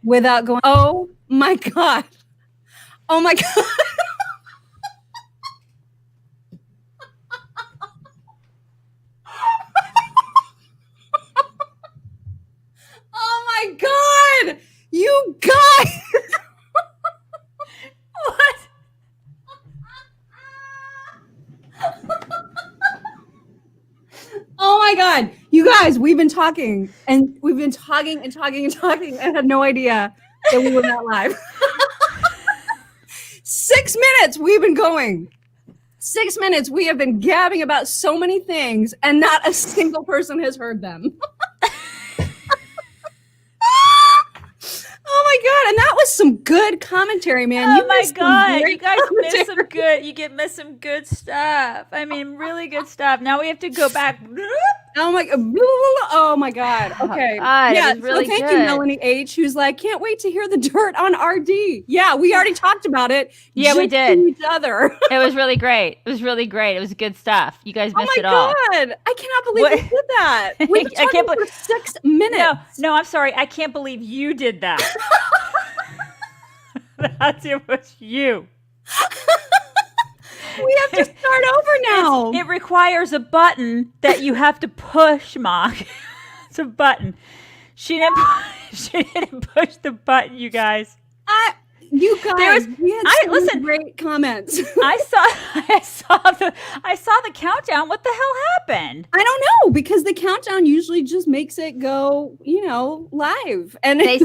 without going, oh my God. Oh my God. Oh my God. You guys. What? Oh my God. You guys, we've been talking and we've been talking and talking and talking and had no idea that we were not live. 6 minutes we've been going. 6 minutes we have been gabbing about so many things and not a single person has heard them. Oh my God. And that was some good commentary, man. Oh my God. You guys missed some good. You missed some good stuff. I mean, really good stuff. Now we have to go back. Oh my God. Okay. God, yeah. really so thank good. you, Melanie H, who's like, can't wait to hear the dirt on RD. Yeah, we already talked about it. Yeah, we did. To each other. It was really great. It was really great. It was good stuff. You guys missed it all. Oh my God. I cannot believe you did that. We've been talking for 6 minutes. No, I'm sorry. I can't believe you did that. It was you. We have to start over now. It requires a button that you have to push, Mock. It's a button. She didn't push the button, you guys. You guys, we had great comments. I saw the countdown. What the hell happened? I don't know, because the countdown usually just makes it go, live. And they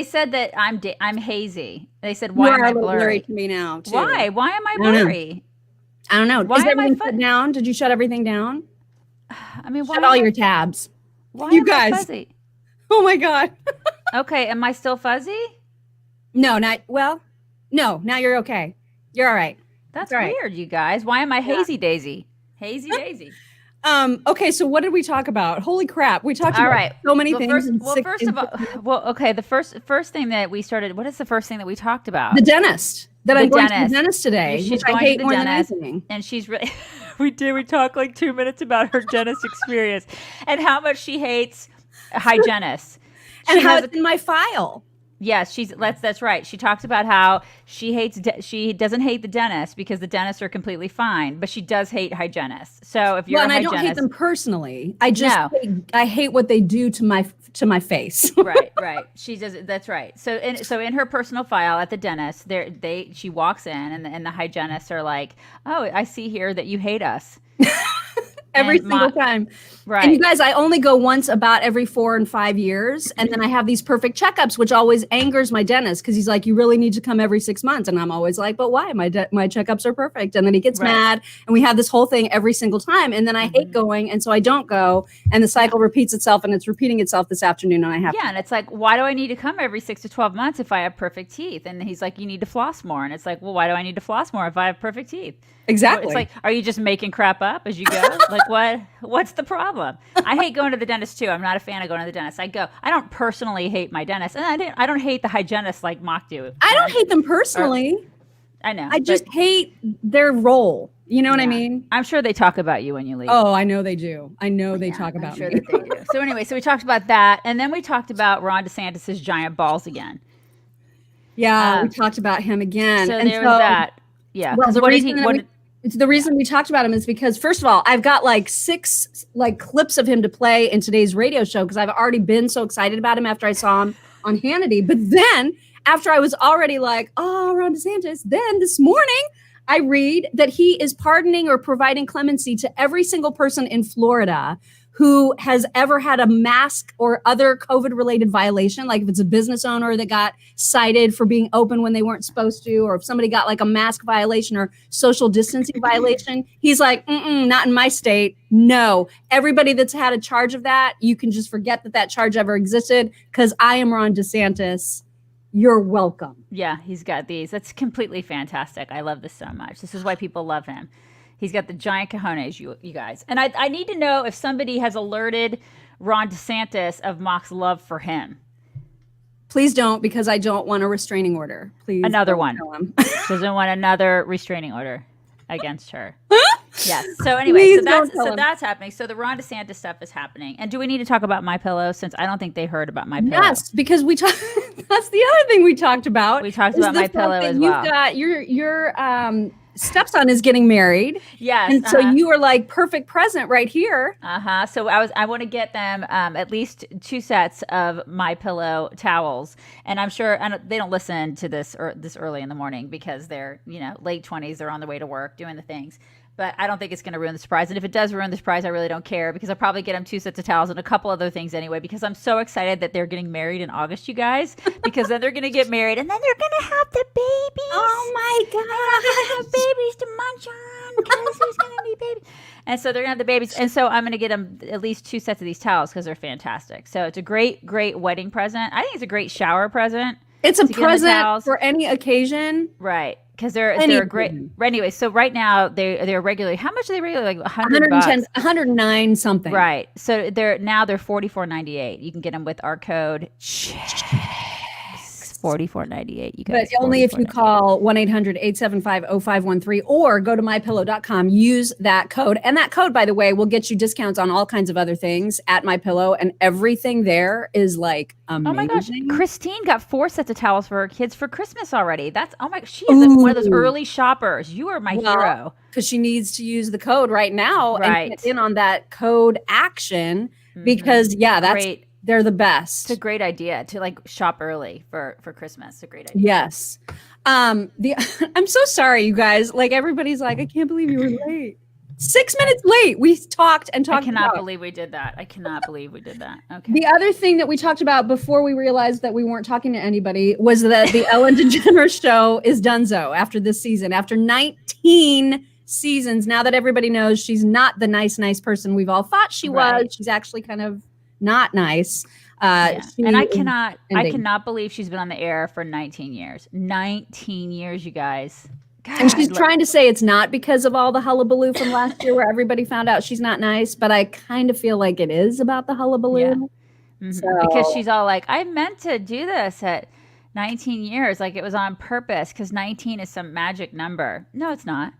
said that I'm hazy. They said, why am I blurry to me now? Too. Why? Why am I blurry? I don't know. Why Is everything shut down? Did you shut everything down? I mean, shut all your tabs. Why you am guys? I fuzzy? Oh my God. Okay, am I still fuzzy? No, not well. No, now you're okay. You're all right. That's weird, you guys. Why am I hazy daisy? Hazy daisy. Okay, so what did we talk about? Holy crap. We talked about so many things. The first thing that we started, what is the first thing that we talked about? The dentist. I'm going to the dentist today. She's going to the dentist, and she's really we talked like 2 minutes about her dentist experience and how much she hates hygienists. And how it's in my file. Yes, that's right. She talks about how she doesn't hate the dentist because the dentists are completely fine, but she does hate hygienists. So if you're a hygienist, I don't hate them personally. I hate what they do to my face. Right. She does. That's right. So in her personal file at the dentist, she walks in and the hygienists are like, "Oh, I see here that you hate us." Every single time. Right. And you guys, I only go once about every 4 and 5 years. And then I have these perfect checkups, which always angers my dentist because he's like, you really need to come every 6 months. And I'm always like, but why? My checkups are perfect. And then he gets mad. And we have this whole thing every single time. And then I hate going. And so I don't go. And the cycle repeats itself. And it's repeating itself this afternoon. And I have and it's like, why do I need to come every 6 to 12 months if I have perfect teeth? And he's like, you need to floss more. And it's like, well, why do I need to floss more if I have perfect teeth? Exactly. It's like, are you just making crap up as you go? Like, what's the problem? I hate going to the dentist too. I'm not a fan of going to the dentist. I don't personally hate my dentist, and I don't hate the hygienists like Mock do. I don't hate them personally. I know. I just hate their role. You know what I mean? I'm sure they talk about you when you leave. Oh, I know they do. I know they talk about me. I'm sure that they do. So anyway, we talked about that, and then we talked about Ron DeSantis' giant balls again. Yeah, we talked about him again. So there was that. Yeah. Well, the reason we talked about him is because, first of all, I've got like 6 clips of him to play in today's radio show because I've already been so excited about him after I saw him on Hannity. But then after I was already like, oh, Ron DeSantis, then this morning I read that he is pardoning or providing clemency to every single person in Florida who has ever had a mask or other COVID-related violation, like if it's a business owner that got cited for being open when they weren't supposed to, or if somebody got like a mask violation or social distancing violation, he's like, not in my state. No, everybody that's had a charge of that, you can just forget that charge ever existed because I am Ron DeSantis. You're welcome. Yeah, he's got these. That's completely fantastic. I love this so much. This is why people love him. He's got the giant cojones, you guys. And I need to know if somebody has alerted Ron DeSantis of Mock's love for him. Please don't, because I don't want a restraining order. Please. Another one. Doesn't want another restraining order against her. Yes. So anyway, Please so don't tell him. that's happening. So the Ron DeSantis stuff is happening. And do we need to talk about My Pillow, since I don't think they heard about My Pillow? Yes, because we talked. That's the other thing we talked about. We talked is about the My fact Pillow that as well. You've got your stepson is getting married. Yes. And so you are like perfect present right here. So I want to get them at least 2 sets of My Pillow towels, and I'm sure they don't listen to this this early in the morning because they're late 20s. They're on the way to work doing the things. But I don't think it's going to ruin the surprise. And if it does ruin the surprise, I really don't care, because I'll probably get them 2 sets of towels and a couple other things anyway, because I'm so excited that they're getting married in August, you guys, because then they're going to get married and then they're going to have the babies. Oh my God. Have babies to munch on, because there's going to be babies. And so they're going to have the babies. And so I'm going to get them at least 2 sets of these towels because they're fantastic. So it's a great, great wedding present. I think it's a great shower present. It's a present for any occasion. Right. Because they're great. Anyway, so right now they're regularly. How much are they regularly? Like $100. 109 something. Right. So they're $44.98. You can get them with our code. $44.98. You guys. But only if you call 1-800-875-0513 or go to mypillow.com. Use that code, and that code, by the way, will get you discounts on all kinds of other things at MyPillow, and everything there is like amazing. Oh my gosh, Christine got 4 sets of towels for her kids for Christmas already. She is one of those early shoppers. You are my hero. Because she needs to use the code right now and get in on that code action, because that's great. They're the best. It's a great idea to like shop early for Christmas. It's a great idea. Yes. I'm so sorry, you guys. Like, everybody's like, I can't believe you were late. 6 minutes late. We talked. I cannot believe we did that. Okay. The other thing that we talked about before we realized that we weren't talking to anybody was that the Ellen DeGeneres show is donezo after this season. After 19 seasons, now that everybody knows she's not the nice person we've all thought she was. She's actually kind of not nice. And I cannot believe she's been on the air for 19 years. 19 years, you guys. God, and she's trying to say it's not because of all the hullabaloo from last year where everybody found out she's not nice, but I kind of feel like it is about the hullabaloo. Yeah. Because she's all like, I meant to do this at 19 years, like it was on purpose, because 19 is some magic number. No, it's not.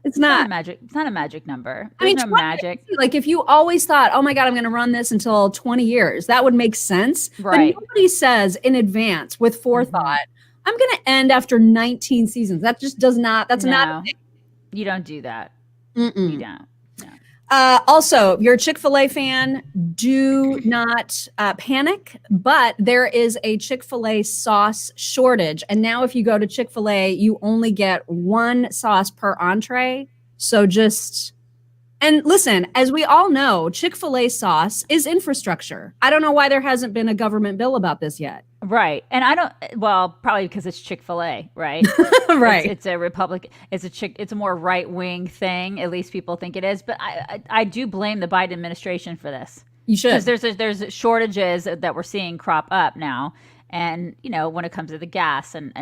It's not magic. It's not a magic number. There's no magic. Like, if you always thought, oh my God, I'm going to run this until 20 years, that would make sense. Right. But nobody says in advance with forethought, I'm going to end after 19 seasons. That just does not, that's not. You don't do that. You don't. No. Also, if you're a Chick-fil-A fan, do not panic, but there is a Chick-fil-A sauce shortage. And now if you go to Chick-fil-A, you only get 1 sauce per entree. So and listen, as we all know, Chick-fil-A sauce is infrastructure. I don't know why there hasn't been a government bill about this yet. Right. And probably because it's Chick-fil-A, right? Right. It's a Republican, it's a more right-wing thing. At least people think it is. But I do blame the Biden administration for this. You should. Because there's shortages that we're seeing crop up now. And, when it comes to the gas and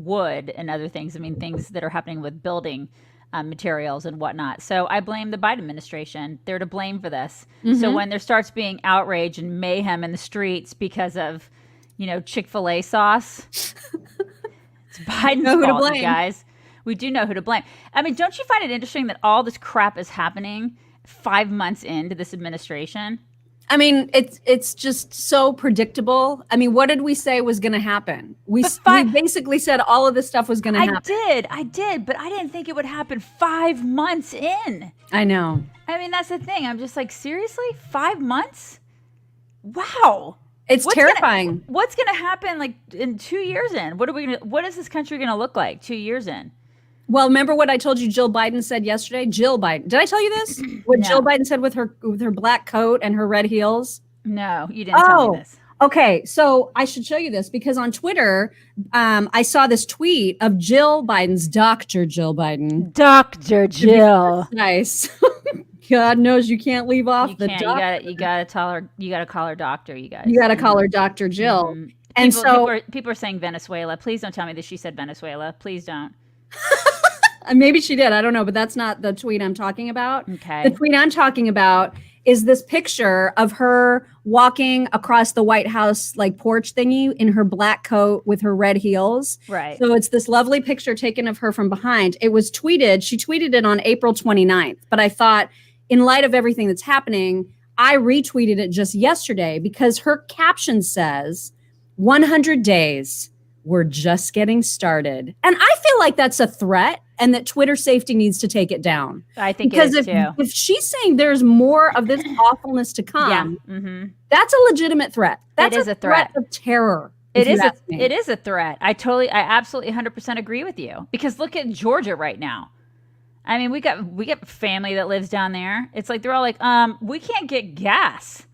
wood and other things, I mean, things that are happening with building materials and whatnot. So I blame the Biden administration. They're to blame for this. So when there starts being outrage and mayhem in the streets because of, Chick-fil-A sauce, it's Biden's fault, you guys. We do know who to blame. I mean, don't you find it interesting that all this crap is happening 5 months into this administration? I mean, it's just so predictable. I mean, what did we say was going to happen? We basically said all of this stuff was going to happen. I did, but I didn't think it would happen 5 months in. I know. I mean, that's the thing. I'm just like, seriously? 5 months? Wow. It's terrifying. What's going to happen like in 2 years in? What is this country going to look like 2 years in? Well, remember what I told you Jill Biden said yesterday? Jill Biden. Did I tell you this? What Jill Biden said with her black coat and her red heels? No, you didn't tell me this. Okay, so I should show you this because on Twitter, I saw this tweet of Jill Biden's Dr. Jill Biden. Dr. Jill. Nice. God knows you can't leave off the doctor. You gotta tell her. You gotta call her doctor. You guys. You gotta call her Dr. Jill. Mm-hmm. And people are saying Venezuela. Please don't tell me that she said Venezuela. Please don't. Maybe she did. I don't know, but that's not the tweet I'm talking about. Okay. The tweet I'm talking about is this picture of her walking across the White House like porch thingy in her black coat with her red heels. Right. So it's this lovely picture taken of her from behind. It was tweeted. She tweeted it on April 29th. But I thought, in light of everything that's happening, I retweeted it just yesterday because her caption says, 100 days, we're just getting started. And I feel like that's a threat and that Twitter safety needs to take it down. I think because it is too. If she's saying there's more of this awfulness to come, that's a legitimate threat. That's a threat of terror. It is a threat. I absolutely 100% agree with you. Because look at Georgia right now. I mean, we got family that lives down there. It's like they're all like, we can't get gas.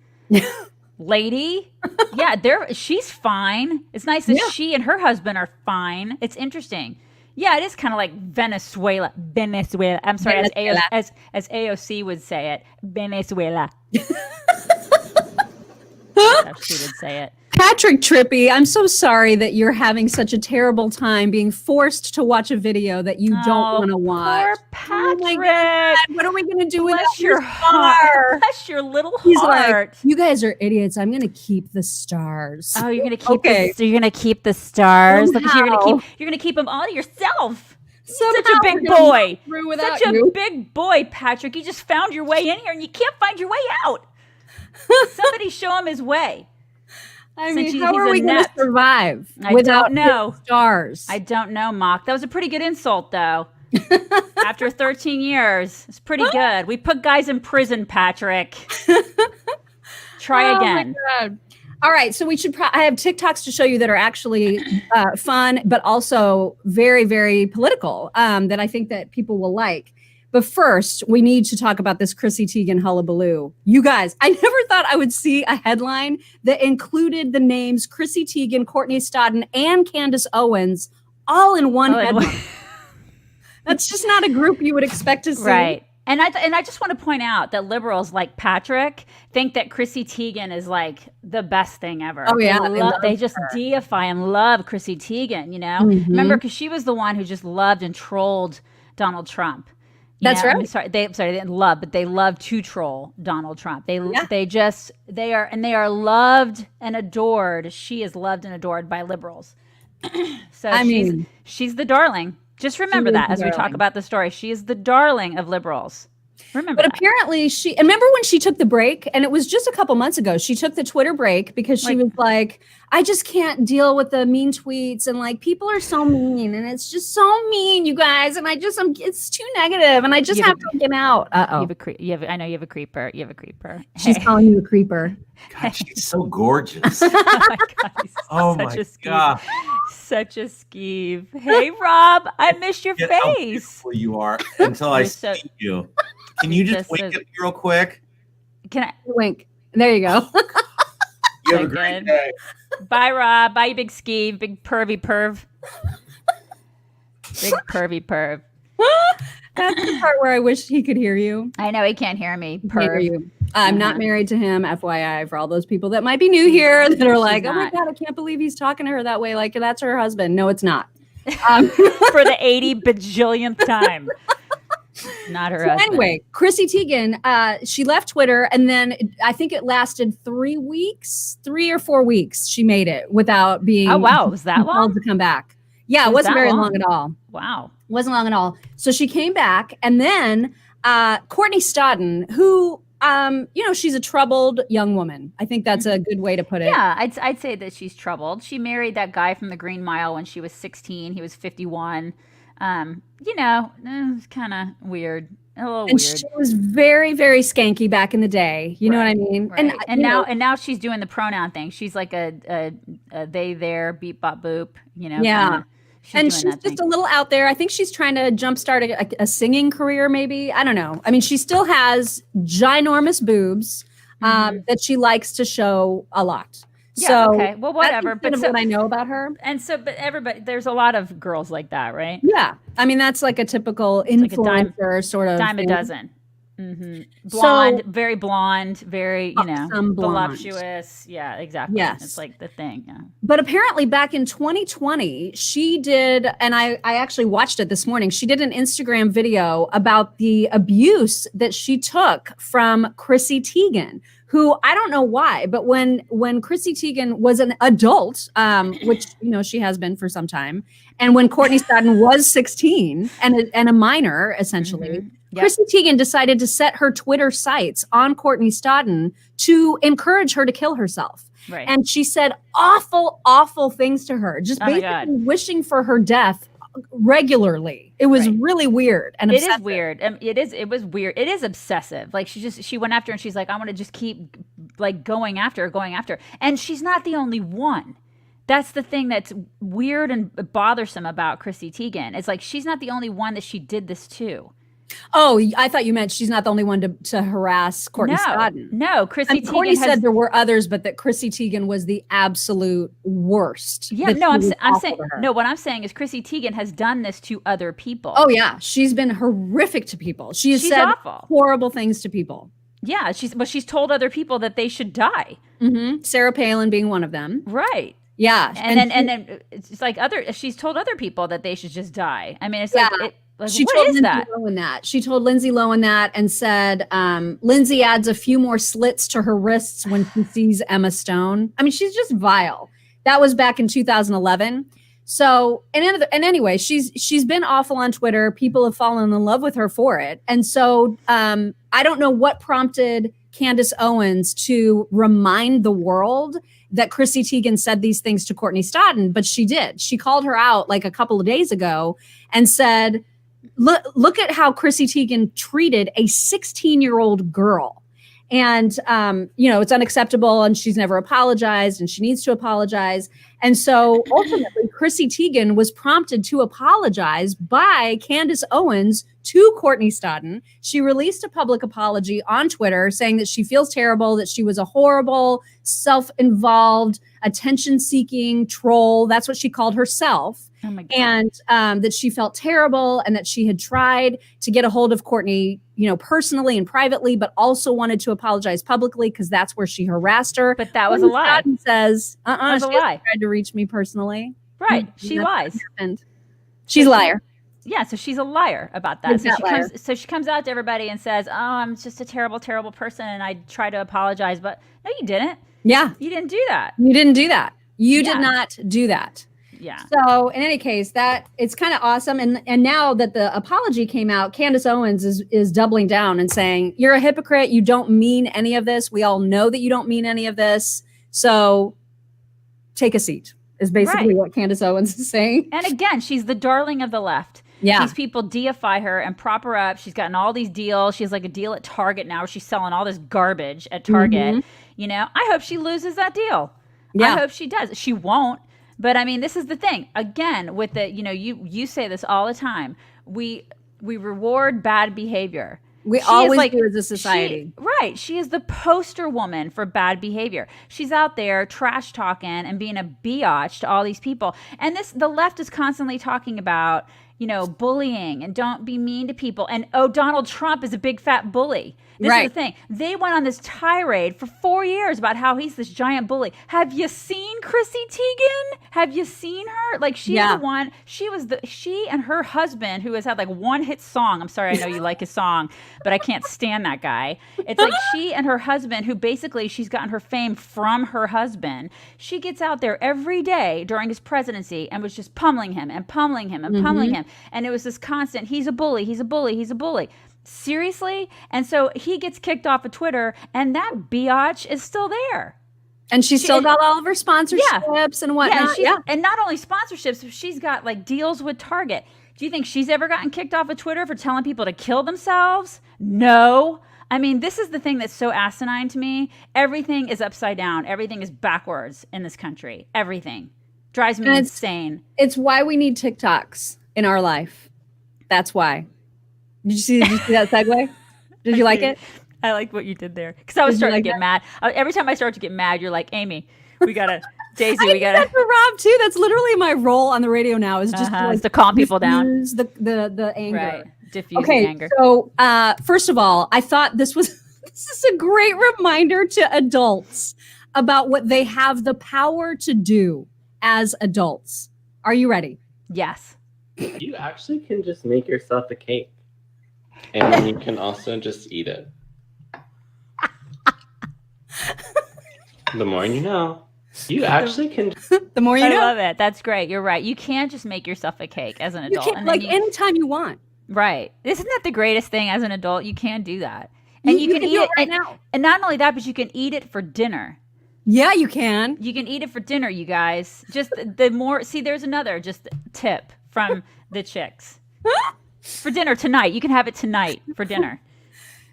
Lady, she's fine. It's nice that she and her husband are fine. It's interesting. Yeah, it is kind of like Venezuela. I'm sorry, as AOC would say it, Venezuela. That's how she would say it. Patrick Trippy, I'm so sorry that you're having such a terrible time being forced to watch a video that you don't want to watch. Poor Patrick. Oh my God, what are we going to do with your heart? Bless your little heart. Like, you guys are idiots. I'm going to keep the stars. Oh, you're going to keep you're going to keep the stars. Look, you're going to keep them all to yourself. Such a big boy. Such a big boy, Patrick. You just found your way in here and you can't find your way out. Somebody show him his way. I mean, how are we going to survive without stars? I don't know, Mock. That was a pretty good insult, though. After 13 years, it's pretty good. We put guys in prison, Patrick. Try again. My God. All right, so we should. I have TikToks to show you that are actually fun, but also very, very political. That I think that people will like. But first, we need to talk about this Chrissy Teigen hullabaloo. You guys, I never thought I would see a headline that included the names Chrissy Teigen, Courtney Stodden, and Candace Owens all in one headline. That's just not a group you would expect to see. Right. And I just want to point out that liberals like Patrick think that Chrissy Teigen is like the best thing ever. Oh, yeah. They just deify and love Chrissy Teigen, you know? Mm-hmm. Remember, because she was the one who just loved and trolled Donald Trump. That's right. I mean, they didn't love, but they love to troll Donald Trump. They are loved and adored. She is loved and adored by liberals. So she's the darling. Just remember that as we talk about the story. She is the darling of liberals. Remember But apparently remember when she took the break, and it was just a couple months ago, she took the Twitter break because she was like, I just can't deal with the mean tweets, and like people are so mean, and it's just so mean, you guys, and it's too negative, and I just have to get out. I know you have a creeper. You have a creeper. She's calling you a creeper. God, she's so gorgeous. Oh my God. Such a skeeve. Hey, Rob, I miss your face. How beautiful you are until I see you. Can you just wink at me real quick? Can I wink? There you go. You have a great day. Bye, Rob. Bye, you big skeeve, big pervy perv. Big pervy perv. That's the part where I wish he could hear you. I know he can't hear me. Perv. I'm not married to him, FYI, for all those people that might be new here that are like, oh my God, I can't believe he's talking to her that way. Like, that's her husband. No, it's not. For the 80 bajillionth time. Not her husband. Anyway, Chrissy Teigen, she left Twitter, and then I think it lasted 3 or 4 weeks. She made it without being was that long to come back. Yeah, it wasn't very long at all. Wow. Wasn't long at all. So she came back, and then Courtney Stodden, who she's a troubled young woman. I think that's a good way to put it. Yeah, I'd say that she's troubled. She married that guy from the Green Mile when she was 16. He was 51. It was kind of weird. A little weird. She was very, very skanky back in the day. You know what I mean? Right. And now she's doing the pronoun thing. She's like a they, there, beep, bop, boop. Yeah. She's just a little out there. I think she's trying to jumpstart a singing career, maybe. I don't know. I mean, she still has ginormous boobs that she likes to show a lot. Yeah, so okay. Well, whatever. But what I know about her. But everybody, there's a lot of girls like that, right? Yeah. I mean, that's like a typical influencer sort of dime a dozen. Blonde, very blonde, very, blonde. voluptuous. Yeah, exactly. Yes. It's like the thing. Yeah. But apparently back in 2020, she did, and I actually watched it this morning, she did an Instagram video about the abuse that she took from Chrissy Teigen, who I don't know why, but when Chrissy Teigen was an adult, which, she has been for some time, and when Courtney Stodden was 16 and a minor, essentially, Yep. Chrissy Teigen decided to set her Twitter sights on Courtney Stodden to encourage her to kill herself. Right. And she said awful, awful things to her, just basically wishing for her death regularly. It was really weird and obsessive. It is weird. It was weird. It is obsessive. Like she went after her and she's like, I want to just keep like going after her. And she's not the only one. That's the thing that's weird and bothersome about Chrissy Teigen. It's like she's not the only one that she did this to. Oh, I thought you meant she's not the only one to harass Courtney Stodden. No, Chrissy Teigen Courtney said there were others, but that Chrissy Teigen was the absolute worst. Yeah, no, I'm saying no. What I'm saying is Chrissy Teigen has done this to other people. Oh yeah, she's been horrific to people. She's said awful, horrible things to people. Yeah, she's told other people that they should die. Mm-hmm. Sarah Palin being one of them. Right. Yeah, and then it's like she's told other people that they should just die. I mean, it's like. She told Lindsay Lohan that. She told Lindsay Lohan that and said, Lindsay adds a few more slits to her wrists when she sees Emma Stone. I mean, she's just vile. That was back in 2011. So, and anyway, she's been awful on Twitter. People have fallen in love with her for it. And so I don't know what prompted Candace Owens to remind the world that Chrissy Teigen said these things to Courtney Stodden, but she did. She called her out like a couple of days ago and said, Look at how Chrissy Teigen treated a 16-year-old girl. And, it's unacceptable and she's never apologized and she needs to apologize. And so ultimately, Chrissy Teigen was prompted to apologize by Candace Owens to Courtney Stodden. She released a public apology on Twitter saying that she feels terrible, that she was a horrible, self-involved, attention-seeking troll. That's what she called herself. Oh my God. And that she felt terrible and that she had tried to get a hold of Courtney, personally and privately, but also wanted to apologize publicly because that's where she harassed her. But that was a lie. Stodden says, that was a lie. Tried to reach me personally. Right. She lies. She's a liar. Yeah, so she's a liar about that. So she comes out to everybody and says, "Oh, I'm just a terrible, terrible person, and I try to apologize." But no, you didn't. Yeah, you didn't do that. You didn't do that. You did not do that. Yeah. So in any case, that it's kind of awesome. And now that the apology came out, Candace Owens is doubling down and saying, "You're a hypocrite. You don't mean any of this. We all know that you don't mean any of this. So take a seat." Is basically what Candace Owens is saying. And again, she's the darling of the left. Yeah. These people deify her and prop her up. She's gotten all these deals. She has like a deal at Target now where she's selling all this garbage at Target. Mm-hmm. I hope she loses that deal. Yeah. I hope she does. She won't. But I mean, this is the thing. Again, with the, you say this all the time. We reward bad behavior. We always do as a society. She is the poster woman for bad behavior. She's out there trash talking and being a biatch to all these people. And the left is constantly talking about, bullying and don't be mean to people. And, Donald Trump is a big fat bully. This is the thing. They went on this tirade for 4 years about how he's this giant bully. Have you seen Chrissy Teigen? Have you seen her? Like, she's the one. She and her husband, who has had like one hit song. I'm sorry, I know you like his song, but I can't stand that guy. It's like she and her husband, who basically she's gotten her fame from her husband. She gets out there every day during his presidency and was just pummeling him and pummeling him and pummeling him. And it was this constant, he's a bully, he's a bully, he's a bully. Seriously? And so he gets kicked off of Twitter, and that biatch is still there. And she still got all of her sponsorships and whatnot. And not only sponsorships, but she's got like deals with Target. Do you think she's ever gotten kicked off of Twitter for telling people to kill themselves? No. I mean, this is the thing that's so asinine to me. Everything is upside down. Everything is backwards in this country. Everything. Drives me insane. It's why we need TikToks in our life. That's why. Did you see that segue? Did you like it? I like what you did there. Because I was starting to get mad. Every time I start to get mad, you're like, Amy, we got to, Daisy, we got to. That's for Rob, too. That's literally my role on the radio now is just to calm people down. The anger. Right. diffusing anger. So first of all, I thought this is a great reminder to adults about what they have the power to do as adults. Are you ready? Yes. You actually can just make yourself a cake. And then you can also just eat it. The more you know. You actually can. The more you know. I love it. That's great. You're right. You can't just make yourself a cake as an adult. You can, like anytime you want. Right. Isn't that the greatest thing as an adult? You can do that. And you can eat it right now. And not only that, but you can eat it for dinner. Yeah, you can. You can eat it for dinner, you guys. Just the more, see, there's another just tip from the chicks. For dinner tonight. You can have it tonight for dinner.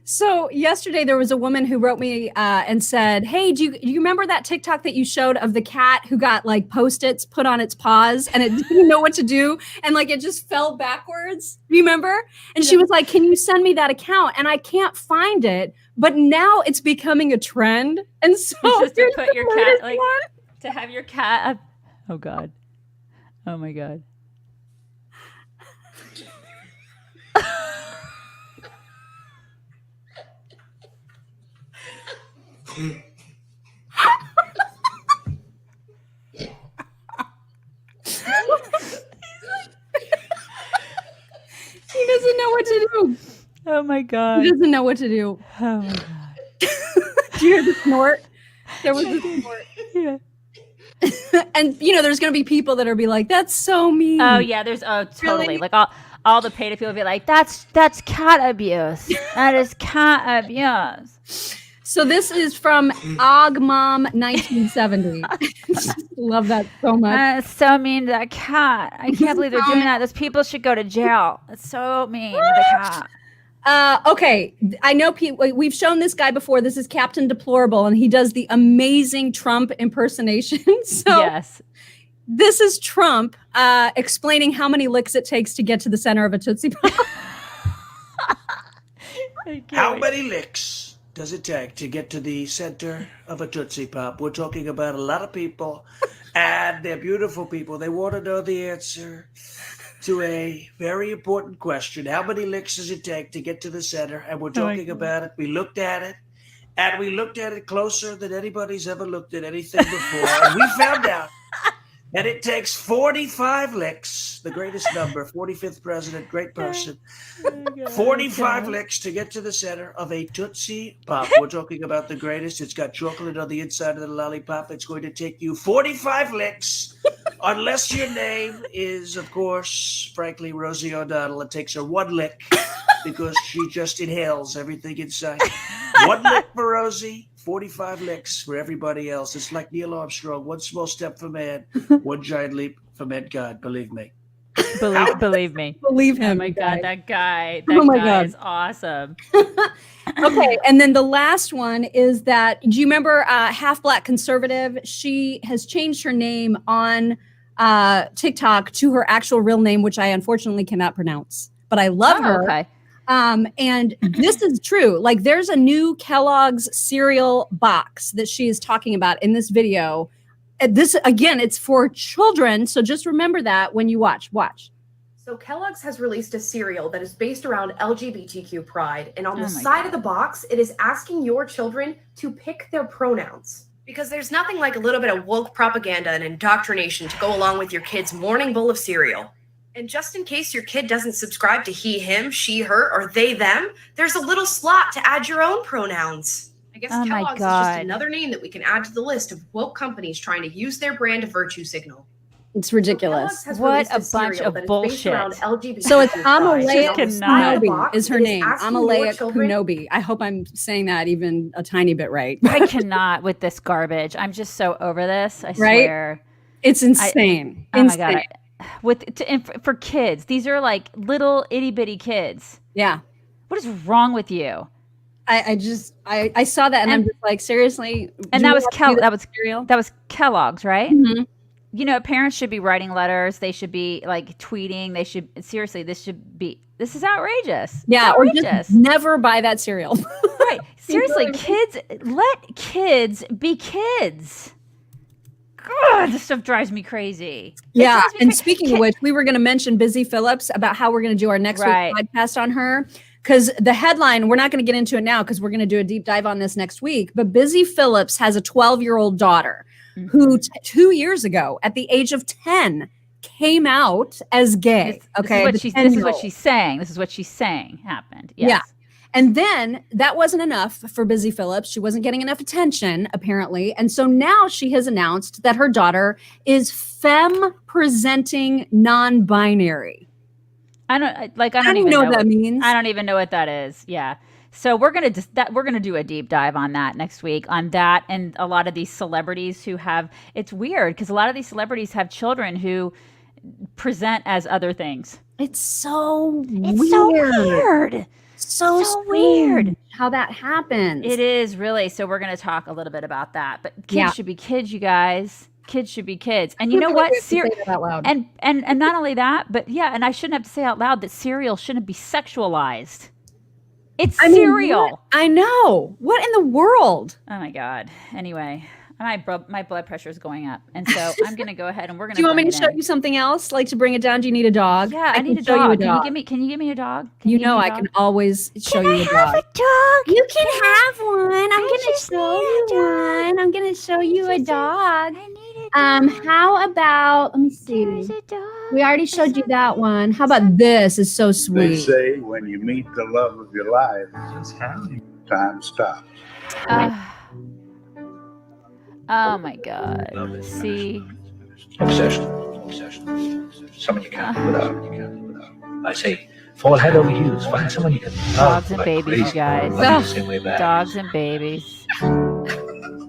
So yesterday there was a woman who wrote me and said, hey, do you remember that TikTok that you showed of the cat who got like Post-its put on its paws and it didn't know what to do and like it just fell backwards? Remember? And she was like, can you send me that account? And I can't find it, but now it's becoming a trend. And so just to put your cat, like to have your cat up. Oh God. Oh my God. He doesn't know what to do. Oh my God. He doesn't know what to do. Oh my God. Do you hear the snort? There was a snort. Yeah. And there's going to be people that are be like, that's so mean. Oh yeah, totally. Really? Like all the paid people will be like, that's cat abuse. That is cat abuse. So this is from Ogmom 1970. Love that so much. So mean to that cat. I can't believe they're doing that. Those people should go to jail. It's so mean to the cat. Okay, I know we've shown this guy before. This is Captain Deplorable, and he does the amazing Trump impersonation. So yes. This is Trump explaining how many licks it takes to get to the center of a Tootsie Pop. How many licks does it take to get to the center of a Tootsie Pop? We're talking about a lot of people, and they're beautiful people. They want to know the answer to a very important question. How many licks does it take to get to the center? And we're talking about it. We looked at it, and we looked at it closer than anybody's ever looked at anything before. And we found out that it takes 45 licks, the greatest number, 45th president, great person. 45 licks to get to the center of a Tootsie Pop. We're talking about the greatest. It's got chocolate on the inside of the lollipop. It's going to take you 45 licks, unless your name is, of course, frankly, Rosie O'Donnell. It takes her one lick because she just inhales everything in sight. One lick for Rosie. 45 licks for everybody else. It's like Neil Armstrong. One small step for man, one giant leap for mankind. Believe me. Believe me. Believe him. Oh my God, that guy. Oh my That guy God. is awesome. Okay, and then the last one is that, do you remember Half Black Conservative? She has changed her name on TikTok to her actual real name, which I unfortunately cannot pronounce. But I love her. Okay. And this is true. Like there's a new Kellogg's cereal box that she is talking about in this video. This, again, it's for children. So just remember that when you watch. So Kellogg's has released a cereal that is based around LGBTQ pride. And on the side of the box, it is asking your children to pick their pronouns. Because there's nothing like a little bit of woke propaganda and indoctrination to go along with your kid's morning bowl of cereal. And just in case your kid doesn't subscribe to he, him, she, her, or they, them, there's a little slot to add your own pronouns. I guess Kellogg's is just another name that we can add to the list of woke companies trying to use their brand virtue signal. It's ridiculous. So what a bunch of bullshit. So it's Amalea Kunobi is her name. Amalea children. Kunobi. I hope I'm saying that even a tiny bit right. I cannot with this garbage. I'm just so over this. I swear. It's insane. Oh my God. For kids, these are like little itty bitty kids. Yeah. What is wrong with you? I saw that and I'm just like, seriously. And that was Kellogg's, right? Mm-hmm. Parents should be writing letters. They should be like tweeting. This is outrageous. Yeah. It's outrageous. Or just never buy that cereal. Right. Seriously, kids, let kids be kids. God, this stuff drives me crazy. Yeah. And speaking of which, we were going to mention Busy Phillips about how we're going to do our next week podcast on her. Because the headline, we're not going to get into it now because we're going to do a deep dive on this next week. But Busy Phillips has a 12-year-old daughter who 2 years ago, at the age of 10, came out as gay. This is what she's saying. This is what she's saying happened. Yes. Yeah. And then that wasn't enough for Busy Phillips. She wasn't getting enough attention, apparently. And so now she has announced that her daughter is femme presenting non-binary. I don't even know what that means. I don't even know what that is. Yeah. So we're gonna do a deep dive on that next week, on that and a lot of these celebrities who have. It's weird because a lot of these celebrities have children who present as other things. It's so weird. So weird how that happens. It is really. So we're going to talk a little bit about that. But kids should be kids, you guys. Kids should be kids. And you know what? And not only that, but and I shouldn't have to say out loud that cereal shouldn't be sexualized. It's cereal. I know. What in the world? Oh my God. Anyway, my blood pressure is going up, and so I'm going to go ahead and we're going to. Do you want me to show you something else, like to bring it down? Do you need a dog? Yeah, I need a dog. Can you give me a dog? I can always show you a dog. Can I have a dog? You can have one. I'm going to show you one. I'm going to show you a dog. I need a dog. How about? Let me see. There's a dog. We already showed you that one. How about this? Is so sweet. They say when you meet the love of your life, time stops. Oh my God. See? Obsession. Someone you can't live without. I say, fall head over heels. Find someone you can love. Dogs and babies, you guys. Love the same way back. Dogs and babies. Oh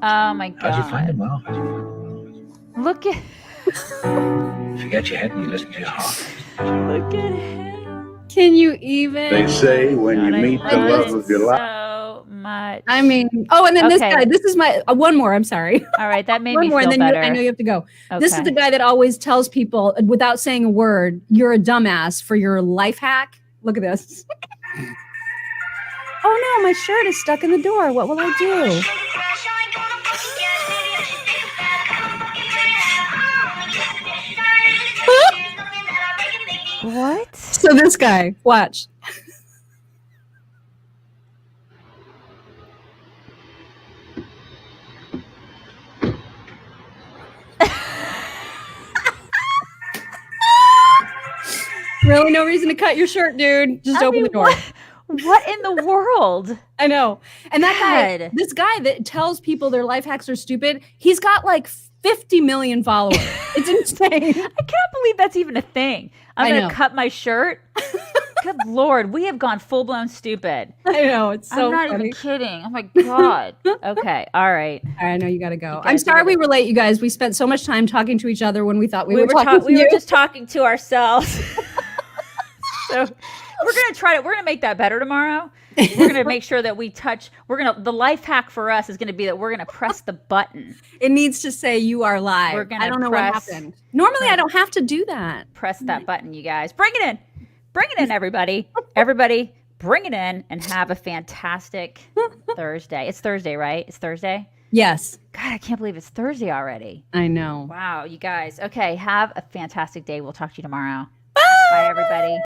my God. How'd you find him, Mom? Look at. Forget your head and you listen to your heart. Look at him. Can you even? They say when you meet the love of your life. So much. I mean, and then this guy. This is my one more. I'm sorry. All right, that made one me more, feel and then better. I know you have to go. Okay. This is the guy that always tells people without saying a word, "You're a dumbass" for your life hack. Look at this. Oh no, my shirt is stuck in the door. What will I do? What? So this guy, watch. Really, no reason to cut your shirt, dude. Just open the door. What in the world? I know. And that guy, this guy that tells people their life hacks are stupid, he's got like 50 million followers. It's insane. I can't believe that's even a thing. I'm going to cut my shirt. Good Lord, we have gone full blown stupid. I know. It's so I'm not funny. even kidding. Oh my God. Okay. All right. I know you got to go. I'm sorry we were late, you guys. We spent so much time talking to each other when we thought we were talking to you. We were just talking to ourselves. So we're going to try to, we're going to make that better tomorrow. We're going to make sure that we touch, the life hack for us is going to be that we're going to press the button. It needs to say you are live. We're going to I don't know what happened. Normally I don't have to do that. Press that button, you guys. Bring it in. Bring it in, everybody. Everybody, bring it in and have a fantastic Thursday. It's Thursday, right? It's Thursday? Yes. God, I can't believe it's Thursday already. I know. Wow, you guys. Okay, have a fantastic day. We'll talk to you tomorrow. Bye everybody.